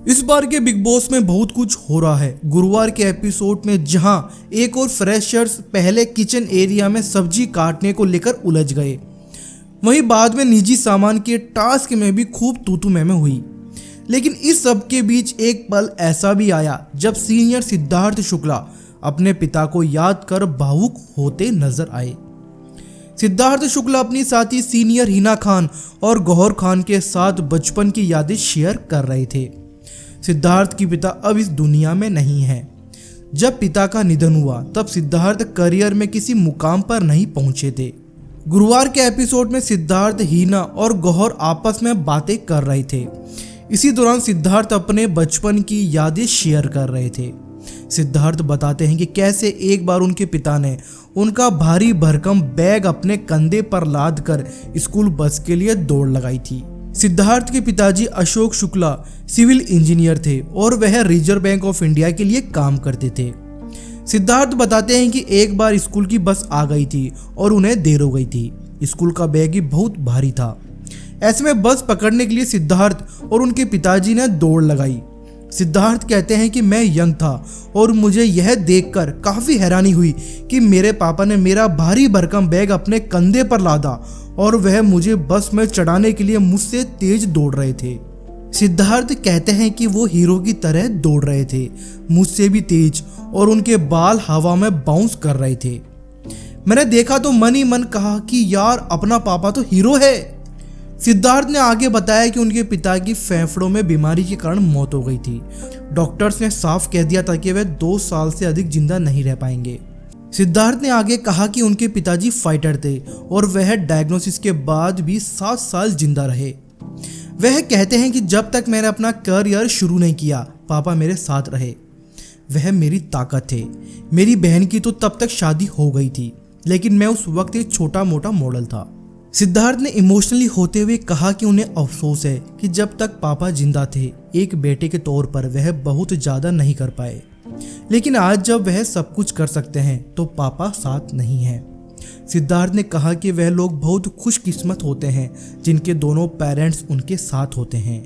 इस बार के big boss में बहुत कुछ हो रहा है। गुरुवार के एपिसोड में जहां एक और फ्रेशर्स पहले किचन एरिया में सब्जी काटने को लेकर उलझ गए, वहीं बाद में निजी सामान के टास्क में भी खूब तू में हुई। लेकिन इस सब के बीच एक पल ऐसा भी आया जब सीनियर सिद्धार्थ शुक्ला अपने पिता को याद कर भावुक होते नजर आए। सिद्धार्थ शुक्ला अपनी साथी सीनियर हिना खान और गौहर खान के साथ बचपन की यादें शेयर कर रहे थे। सिद्धार्थ की पिता अब इस दुनिया में नहीं है। जब पिता का निधन हुआ तब सिद्धार्थ करियर में किसी मुकाम पर नहीं पहुंचे थे। गुरुवार के एपिसोड में सिद्धार्थ, हिना और गौहर आपस में बातें कर रहे थे। इसी दौरान सिद्धार्थ अपने बचपन की यादें शेयर कर रहे थे। सिद्धार्थ बताते हैं कि कैसे एक बार उनके पिता ने उनका भारी भरकम बैग अपने कंधे पर लाद कर स्कूल बस के लिए दौड़ लगाई थी। सिद्धार्थ के पिताजी अशोक शुक्ला सिविल इंजीनियर थे और वह रिजर्व बैंक ऑफ इंडिया के लिए काम करते थे। सिद्धार्थ बताते हैं कि एक बार स्कूल की बस आ गई थी और उन्हें देर हो गई थी। स्कूल का बैग ही बहुत भारी था। ऐसे में बस पकड़ने के लिए सिद्धार्थ और उनके पिताजी ने दौड़ लगाई। सिद्धार्थ कहते हैं कि मैं यंग था और मुझे यह देखकर काफ़ी हैरानी हुई कि मेरे पापा ने मेरा भारी भरकम बैग अपने कंधे पर लादा और वह मुझे बस में चढ़ाने के लिए मुझसे तेज दौड़ रहे थे। सिद्धार्थ कहते हैं कि वो हीरो की तरह दौड़ रहे थे, मुझसे भी तेज, और उनके बाल हवा में बाउंस कर रहे थे। मैंने देखा तो मन ही मन कहा कि यार अपना पापा तो हीरो है। सिद्धार्थ ने आगे बताया कि उनके पिता की फेफड़ों में बीमारी के कारण मौत हो गई थी। डॉक्टर्स ने साफ कह दिया था कि वह 2 साल से अधिक जिंदा नहीं रह पाएंगे। सिद्धार्थ ने आगे कहा कि उनके पिताजी फाइटर थे और वह डायग्नोसिस के बाद भी 7 साल जिंदा रहे। वह कहते हैं कि जब तक मैंने अपना करियर शुरू नहीं किया, पापा मेरे साथ रहे। वह मेरी ताकत थे। मेरी बहन की तो तब तक शादी हो गई थी, लेकिन मैं उस वक्त एक छोटा मोटा मॉडल था। सिद्धार्थ ने इमोशनली होते हुए कहा कि उन्हें अफसोस है कि जब तक पापा जिंदा थे, एक बेटे के तौर पर वह बहुत ज़्यादा नहीं कर पाए, लेकिन आज जब वह सब कुछ कर सकते हैं तो पापा साथ नहीं हैं। सिद्धार्थ ने कहा कि वह लोग बहुत खुशकिस्मत होते हैं जिनके दोनों पेरेंट्स उनके साथ होते हैं।